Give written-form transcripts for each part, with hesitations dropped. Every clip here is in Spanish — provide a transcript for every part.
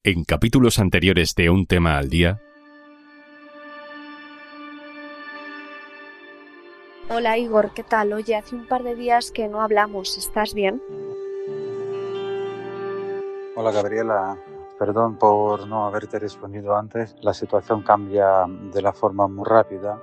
En capítulos anteriores de Un tema al día... Hola Igor, ¿qué tal? Oye, hace un par de días que no hablamos, ¿estás bien? Hola Gabriela, perdón por no haberte respondido antes. La situación cambia de la forma muy rápida.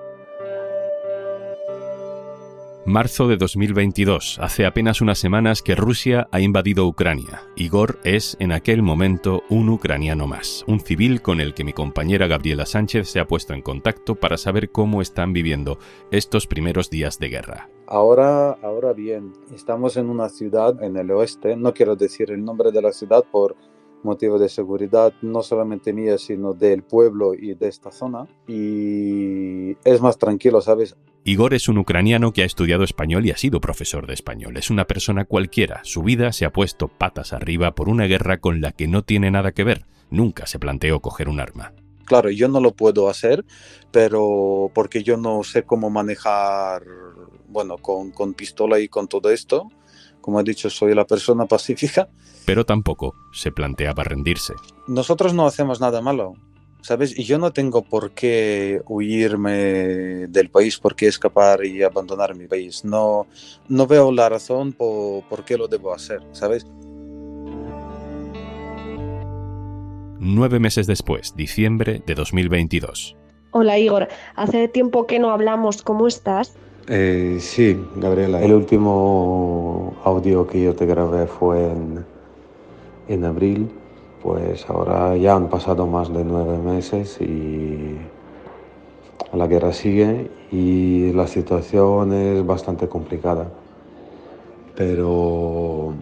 Marzo de 2022. Hace apenas unas semanas que Rusia ha invadido Ucrania. Igor es, en aquel momento, un ucraniano más. Un civil con el que mi compañera Gabriela Sánchez se ha puesto en contacto para saber cómo están viviendo estos primeros días de guerra. Ahora bien, estamos en una ciudad en el oeste. No quiero decir el nombre de la ciudad por motivo de seguridad, no solamente mía, sino del pueblo y de esta zona. Y es más tranquilo, ¿sabes? Igor es un ucraniano que ha estudiado español y ha sido profesor de español. Es una persona cualquiera. Su vida se ha puesto patas arriba por una guerra con la que no tiene nada que ver. Nunca se planteó coger un arma. Claro, yo no lo puedo hacer, pero porque yo no sé cómo manejar, bueno, con pistola y con todo esto. Como he dicho, soy la persona pacífica. Pero tampoco se planteaba rendirse. Nosotros no hacemos nada malo, ¿sabes? Y yo no tengo por qué huirme del país, por qué escapar y abandonar mi país. No veo la razón por qué lo debo hacer, ¿sabes? 9 meses después, diciembre de 2022. Hola Igor, hace tiempo que no hablamos, ¿cómo estás? Sí, Gabriela, el último audio que yo te grabé fue en abril, pues ahora ya han pasado más de 9 meses y la guerra sigue y la situación es bastante complicada. Pero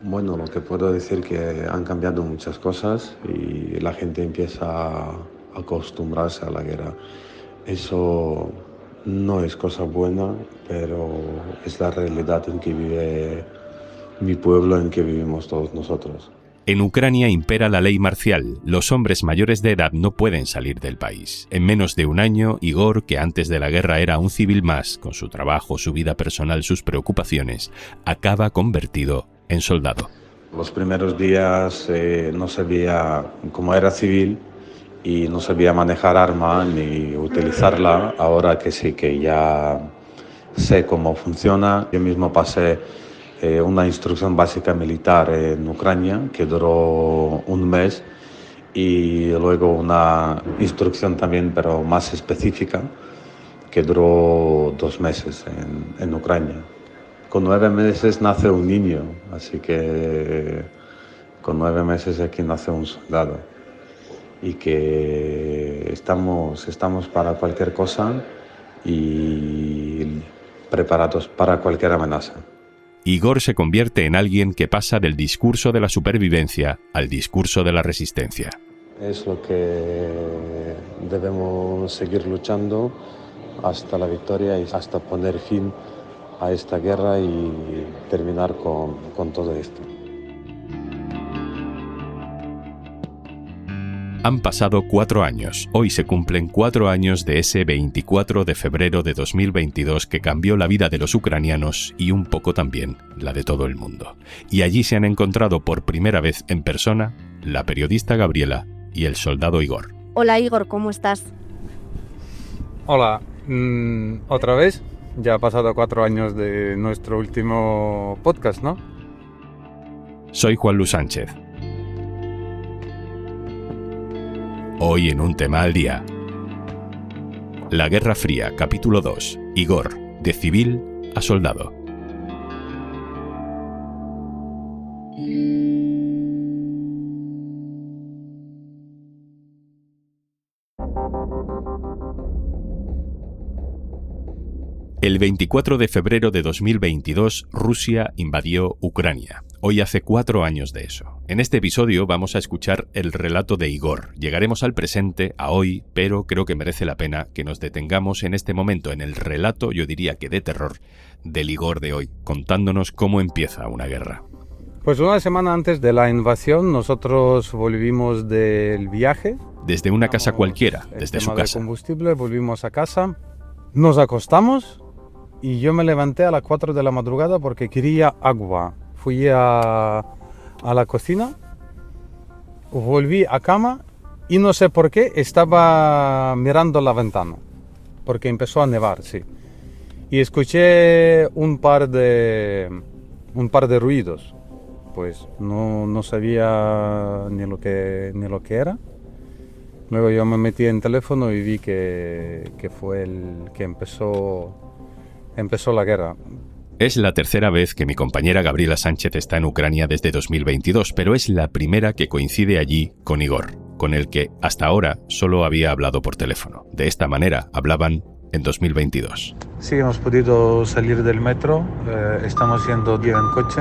bueno, lo que puedo decir es que han cambiado muchas cosas y la gente empieza a acostumbrarse a la guerra. Eso no es cosa buena, pero es la realidad en que vive mi pueblo, en que vivimos todos nosotros. En Ucrania impera la ley marcial. Los hombres mayores de edad no pueden salir del país. En menos de un año, Igor, que antes de la guerra era un civil más, con su trabajo, su vida personal, sus preocupaciones, acaba convertido en soldado. Los primeros días no sabía cómo era civil y no sabía manejar arma ni utilizarla. Ahora que sí que ya sé cómo funciona, yo mismo pasé una instrucción básica militar en Ucrania que duró un mes y luego una instrucción también, pero más específica, que duró 2 meses en Ucrania. Con 9 meses nace un niño, así que con 9 meses aquí nace un soldado y que estamos para cualquier cosa y preparados para cualquier amenaza. Igor se convierte en alguien que pasa del discurso de la supervivencia al discurso de la resistencia. Es lo que debemos seguir luchando hasta la victoria y hasta poner fin a esta guerra y terminar con todo esto. Han pasado 4 años. Hoy se cumplen 4 años de ese 24 de febrero de 2022 que cambió la vida de los ucranianos y un poco también la de todo el mundo. Y allí se han encontrado por primera vez en persona la periodista Gabriela y el soldado Igor. Hola Igor, ¿cómo estás? Hola, ¿otra vez? Ya ha pasado 4 años de nuestro último podcast, ¿no? Soy Juan Luis Sánchez. Hoy en Un tema al día. La Guerra Fría, capítulo 2. Igor, de civil a soldado. El 24 de febrero de 2022, Rusia invadió Ucrania. Hoy hace 4 años de eso. En este episodio vamos a escuchar el relato de Igor. Llegaremos al presente, a hoy, pero creo que merece la pena que nos detengamos en este momento en el relato, yo diría que de terror, del Igor de hoy, contándonos cómo empieza una guerra. Pues una semana antes de la invasión, nosotros volvimos del viaje. Desde una casa cualquiera, desde su casa. De combustible, volvimos a casa, nos acostamos y yo me levanté a las 4 de la madrugada porque quería agua. Fui a la cocina volví a cama y no sé por qué estaba mirando la ventana, porque empezó a nevar, sí. Y escuché un par de ruidos, pues no sabía ni lo que era. Luego yo me metí en teléfono y vi que fue el que empezó la guerra. Es la tercera vez que mi compañera Gabriela Sánchez está en Ucrania desde 2022, pero es la primera que coincide allí con Igor, con el que hasta ahora solo había hablado por teléfono. De esta manera hablaban en 2022. Sí, hemos podido salir del metro, estamos yendo en coche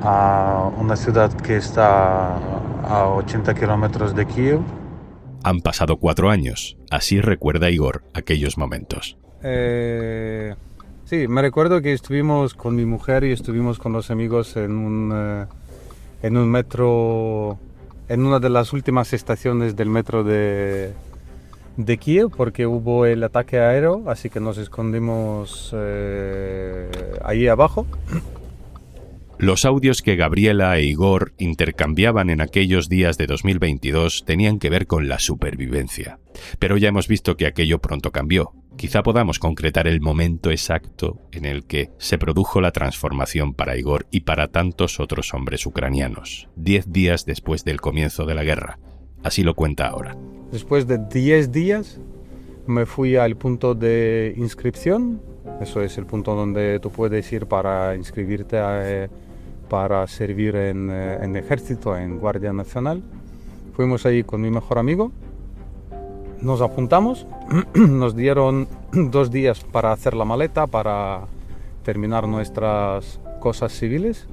a una ciudad que está a 80 kilómetros de Kiev. Han pasado 4 años, así recuerda Igor aquellos momentos. Sí, me recuerdo que estuvimos con mi mujer y estuvimos con los amigos en un metro, en una de las últimas estaciones del metro de Kiev, porque hubo el ataque aéreo, así que nos escondimos ahí abajo. Los audios que Gabriela e Igor intercambiaban en aquellos días de 2022 tenían que ver con la supervivencia. Pero ya hemos visto que aquello pronto cambió. Quizá podamos concretar el momento exacto en el que se produjo la transformación para Igor y para tantos otros hombres ucranianos, 10 días después del comienzo de la guerra. Así lo cuenta ahora. Después de 10 días me fui al punto de inscripción. Eso es el punto donde tú puedes ir para inscribirte para servir en ejército, en Guardia Nacional. Fuimos ahí con mi mejor amigo, nos apuntamos, nos dieron 2 días para hacer la maleta, para terminar nuestras cosas civiles,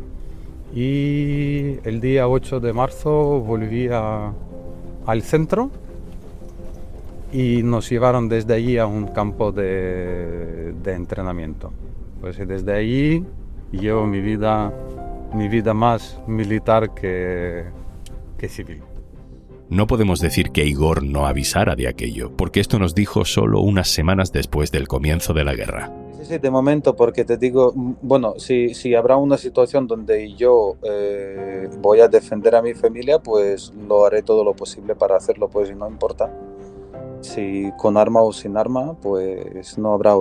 y el día 8 de marzo volví al centro y nos llevaron desde allí a un campo de entrenamiento. Pues desde allí llevo mi vida más militar que civil. No podemos decir que Igor no avisara de aquello, porque esto nos dijo solo unas semanas después del comienzo de la guerra. Sí, de momento, porque te digo, bueno, si habrá una situación donde yo voy a defender a mi familia, pues lo haré todo lo posible para hacerlo, pues y no importa. Si con arma o sin arma, pues si no habrá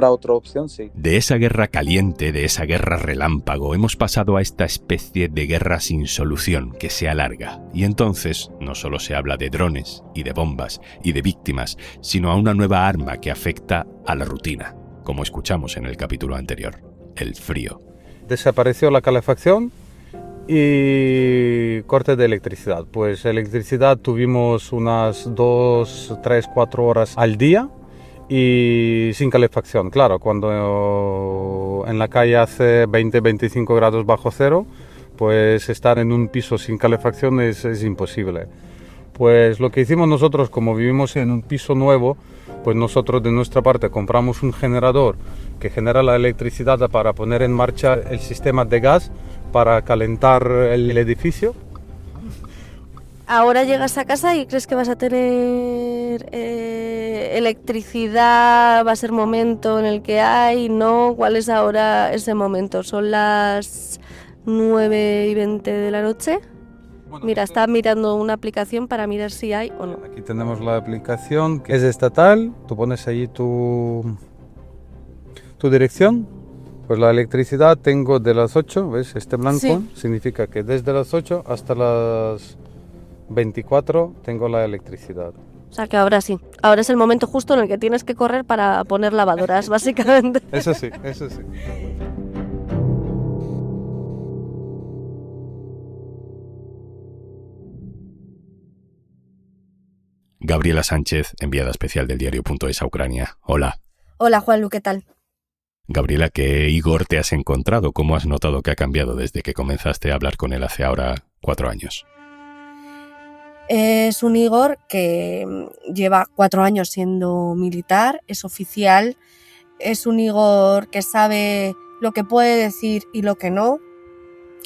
otra opción, sí. De esa guerra caliente, de esa guerra relámpago, hemos pasado a esta especie de guerra sin solución que se alarga. Y entonces no solo se habla de drones y de bombas y de víctimas, sino a una nueva arma que afecta a la rutina, como escuchamos en el capítulo anterior, el frío. Desapareció la calefacción y corte de electricidad. Pues electricidad tuvimos unas 2, 3, 4 horas al día y sin calefacción. Claro, cuando en la calle hace 20, 25 grados bajo cero, pues estar en un piso sin calefacción es imposible. Pues lo que hicimos nosotros, como vivimos en un piso nuevo, pues nosotros de nuestra parte compramos un generador que genera la electricidad para poner en marcha el sistema de gas para calentar el edificio. Ahora llegas a casa y crees que vas a tener electricidad, va a ser momento en el que hay, ¿no? ¿Cuál es ahora ese momento? ¿Son las 9:20 de la noche? Bueno, mira, está mirando una aplicación para mirar si hay o no. Aquí tenemos la aplicación que es estatal, tú pones ahí tu dirección. Pues la electricidad tengo de las 8, ¿ves? Este blanco sí. Significa que desde las 8 hasta las 24 tengo la electricidad. O sea que ahora sí, ahora es el momento justo en el que tienes que correr para poner lavadoras, básicamente. Eso sí, eso sí. Gabriela Sánchez, enviada especial del diario.es a Ucrania. Hola. Hola, Juanlu, ¿qué tal? Gabriela, ¿qué Igor te has encontrado? ¿Cómo has notado que ha cambiado desde que comenzaste a hablar con él hace ahora 4 años? Es un Igor que lleva 4 años siendo militar, es oficial, es un Igor que sabe lo que puede decir y lo que no,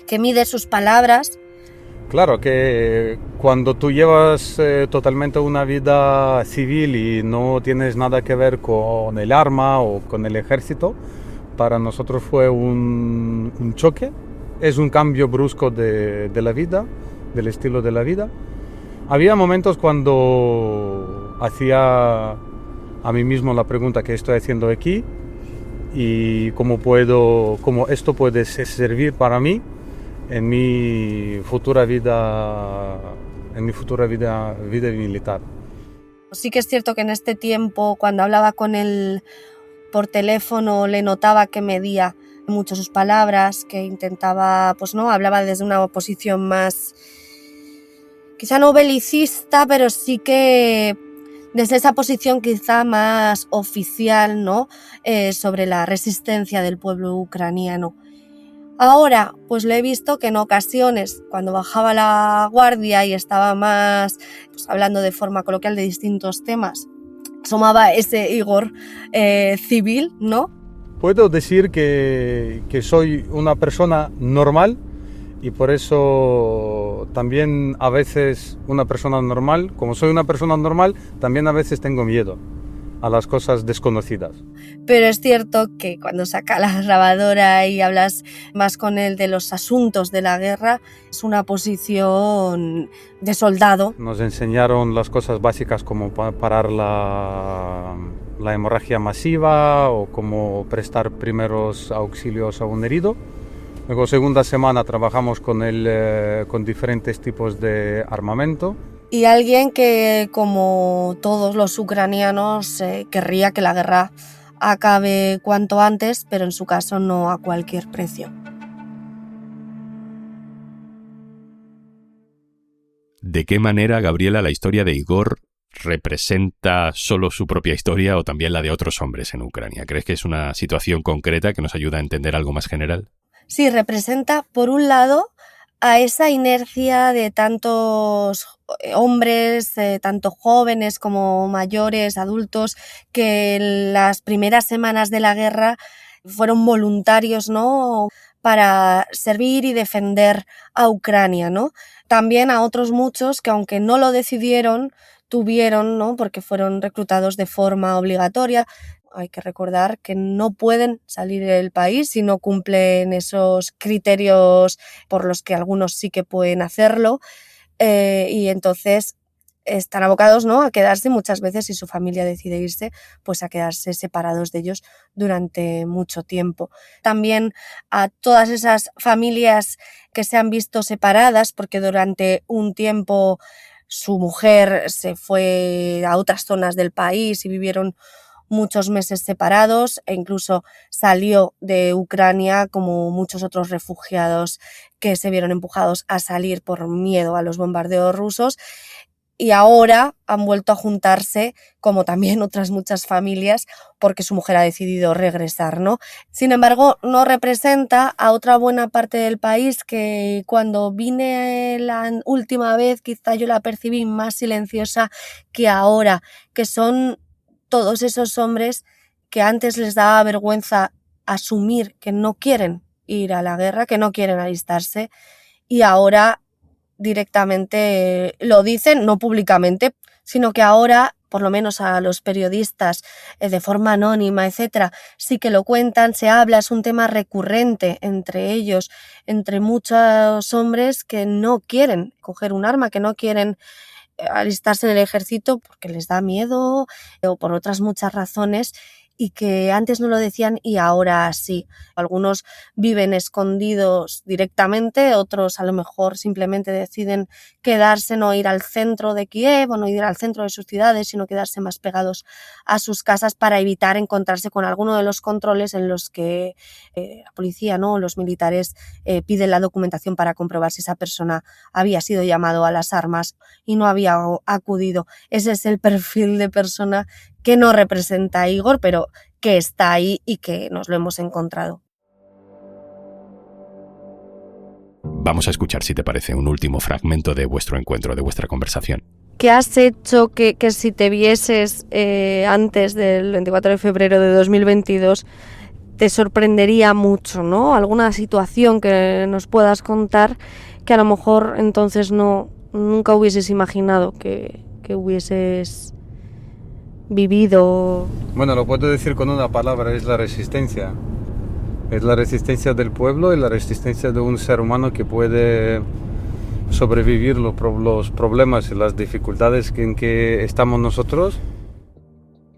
que mide sus palabras. Claro que cuando tú llevas totalmente una vida civil y no tienes nada que ver con el arma o con el ejército, para nosotros fue un choque. Es un cambio brusco de la vida, del estilo de la vida. Había momentos cuando hacía a mí mismo la pregunta: ¿qué estoy haciendo aquí? Y cómo esto puede servir para mí en mi futura vida militar. Sí que es cierto que en este tiempo, cuando hablaba con él por teléfono, le notaba que medía mucho sus palabras, que intentaba, pues no, hablaba desde una posición más, quizá no belicista, pero sí que desde esa posición quizá más oficial, ¿no? Sobre la resistencia del pueblo ucraniano. Ahora, pues lo he visto que en ocasiones, cuando bajaba la guardia y estaba más pues, hablando de forma coloquial de distintos temas, asomaba ese Igor civil, ¿no? Puedo decir que soy una persona normal, y por eso también a veces una persona normal, como soy una persona normal, también a veces tengo miedo a las cosas desconocidas. Pero es cierto que cuando saca la grabadora y hablas más con él de los asuntos de la guerra, es una posición de soldado. Nos enseñaron las cosas básicas como parar la hemorragia masiva o cómo prestar primeros auxilios a un herido. Luego, segunda semana, trabajamos con diferentes tipos de armamento. Y alguien que, como todos los ucranianos, querría que la guerra acabe cuanto antes, pero en su caso no a cualquier precio. ¿De qué manera, Gabriela, la historia de Igor representa solo su propia historia o también la de otros hombres en Ucrania? ¿Crees que es una situación concreta que nos ayuda a entender algo más general? Sí, representa, por un lado, a esa inercia de tantos hombres, tanto jóvenes como mayores, adultos, que en las primeras semanas de la guerra fueron voluntarios, ¿no?, para servir y defender a Ucrania, ¿no? También a otros muchos que, aunque no lo decidieron, tuvieron, ¿no?, porque fueron reclutados de forma obligatoria. Hay que recordar que no pueden salir del país si no cumplen esos criterios por los que algunos sí que pueden hacerlo, y entonces están abocados, ¿no?, a quedarse muchas veces, si su familia decide irse, pues a quedarse separados de ellos durante mucho tiempo. También a todas esas familias que se han visto separadas porque durante un tiempo su mujer se fue a otras zonas del país y vivieron muchos meses separados, e incluso salió de Ucrania, como muchos otros refugiados que se vieron empujados a salir por miedo a los bombardeos rusos, y ahora han vuelto a juntarse, como también otras muchas familias, porque su mujer ha decidido regresar, ¿no? Sin embargo, no representa a otra buena parte del país que cuando vine la última vez quizá yo la percibí más silenciosa que ahora, que son todos esos hombres que antes les daba vergüenza asumir que no quieren ir a la guerra, que no quieren alistarse, y ahora directamente lo dicen, no públicamente, sino que ahora, por lo menos a los periodistas de forma anónima, etcétera, sí que lo cuentan, se habla, es un tema recurrente entre ellos, entre muchos hombres que no quieren coger un arma, que no quieren alistarse en el ejército porque les da miedo o por otras muchas razones, y que antes no lo decían y ahora sí. Algunos viven escondidos directamente, otros a lo mejor simplemente deciden quedarse, no ir al centro de Kiev o no ir al centro de sus ciudades, sino quedarse más pegados a sus casas para evitar encontrarse con alguno de los controles en los que la policía, ¿no?, los militares piden la documentación para comprobar si esa persona había sido llamado a las armas y no había acudido. Ese es el perfil de persona que no representa a Igor, pero que está ahí y que nos lo hemos encontrado. Vamos a escuchar, si te parece, un último fragmento de vuestro encuentro, de vuestra conversación. ¿Qué has hecho que si te vieses antes del 24 de febrero de 2022 te sorprendería mucho, ¿no? Alguna situación que nos puedas contar que a lo mejor entonces nunca hubieses imaginado que hubieses vivido. Bueno, lo puedo decir con una palabra: es la resistencia. Es la resistencia del pueblo y la resistencia de un ser humano que puede sobrevivir los problemas y las dificultades en que estamos nosotros.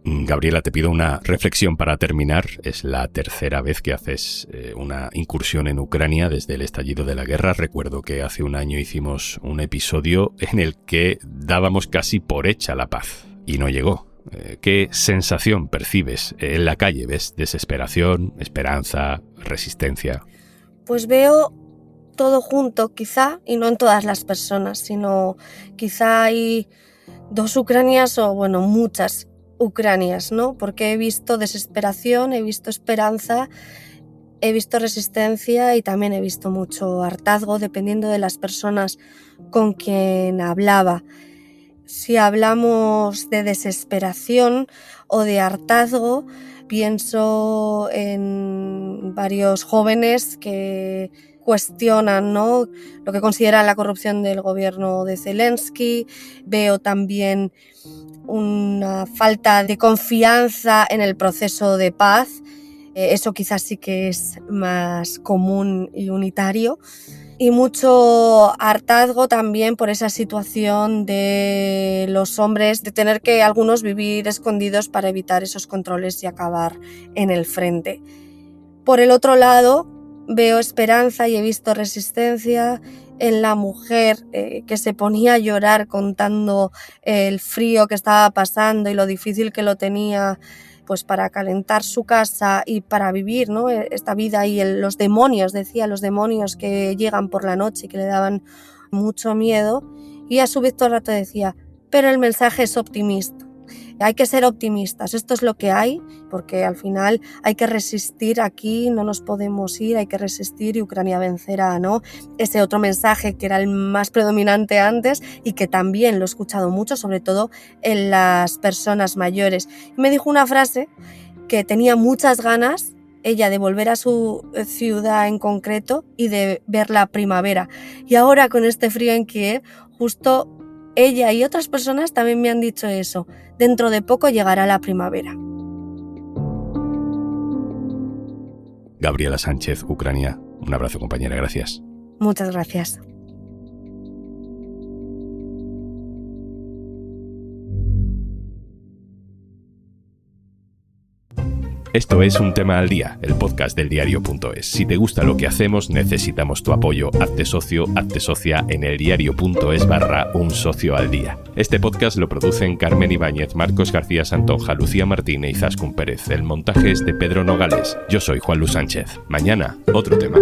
Gabriela, te pido una reflexión para terminar. Es la tercera vez que haces una incursión en Ucrania desde el estallido de la guerra. Recuerdo que hace un año hicimos un episodio en el que dábamos casi por hecha la paz y no llegó. ¿Qué sensación percibes en la calle? ¿Ves desesperación, esperanza, resistencia? Pues veo todo junto, quizá, y no en todas las personas, sino quizá hay dos Ucranias o, bueno, muchas Ucranias, ¿no? Porque he visto desesperación, he visto esperanza, he visto resistencia y también he visto mucho hartazgo, dependiendo de las personas con quien hablaba. Si hablamos de desesperación o de hartazgo, pienso en varios jóvenes que cuestionan, ¿no?, lo que consideran la corrupción del gobierno de Zelensky. Veo también una falta de confianza en el proceso de paz. Eso quizás sí que es más común y unitario. Y mucho hartazgo también por esa situación de los hombres, de tener que algunos vivir escondidos para evitar esos controles y acabar en el frente. Por el otro lado, veo esperanza y he visto resistencia en la mujer que se ponía a llorar contando el frío que estaba pasando y lo difícil que lo tenía, pues, para calentar su casa y para vivir, ¿no?, esta vida, y los demonios, decía, los demonios que llegan por la noche y que le daban mucho miedo. Y a su vez todo el rato decía, pero el mensaje es optimista. Hay que ser optimistas, esto es lo que hay, porque al final hay que resistir aquí, no nos podemos ir, hay que resistir y Ucrania vencerá, ¿no? Ese otro mensaje que era el más predominante antes y que también lo he escuchado mucho, sobre todo en las personas mayores. Y me dijo una frase que tenía muchas ganas, ella, de volver a su ciudad en concreto y de ver la primavera. Y ahora con este frío en Kiev, justo ella y otras personas también me han dicho eso. Dentro de poco llegará la primavera. Gabriela Sánchez, Ucrania. Un abrazo, compañera. Gracias. Muchas gracias. Esto es Un Tema al Día, el podcast del diario.es. Si te gusta lo que hacemos, necesitamos tu apoyo. Hazte socio, hazte socia en eldiario.es/Un Socio al Día. Este podcast lo producen Carmen Ibáñez, Marcos García Santonja, Lucía Martín e Izaskun Pérez. El montaje es de Pedro Nogales. Yo soy Juan Luis Sánchez. Mañana, otro tema.